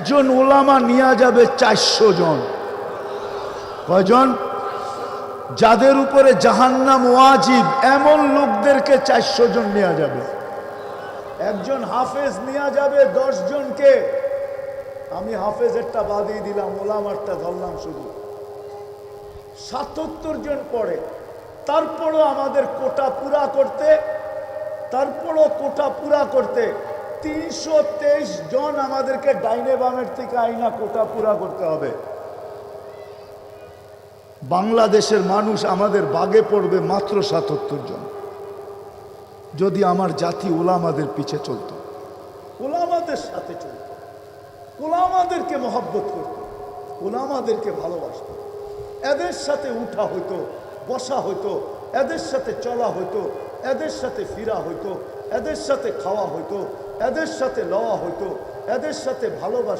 একজন ওলামা নিয়ে যাবে 400 জন। কয়জন? যাদের উপরে জাহান্নাম ওয়াজিব এমন লোকদেরকে 400 জন নিয়ে যাবে। একজন হাফেজ নিয়ে যাবে 10 জনকে। আমি হাফেজেরটা বাদই দিলাম, ওলামারটা ধরলাম শুধু। 77 জন পড়ে। তারপরও আমাদের কোটা পুরা করতে 323 জন আমাদেরকে ডাইনে বামের থেকে আইনা কোটা পুরা করতে হবে। বাংলাদেশের মানুষ আমাদের বাগে পড়বে মাত্র 77 জন। যদি আমার জাতি ওলামাদের পিছে চলতো, ওলামাদের সাথে চলত, ওলামাদেরকে মহব্বত করত, ওলামাদেরকে ভালোবাসত, এদের সাথে উঠা হইতো, বসা হইতো, এদের সাথে চলা হইতো, এদের সাথে ফিরা হইতো, এদের সাথে খাওয়া হইতো, এদের সাথে লওয়া হইতো, এদের সাথে ভালোবাসা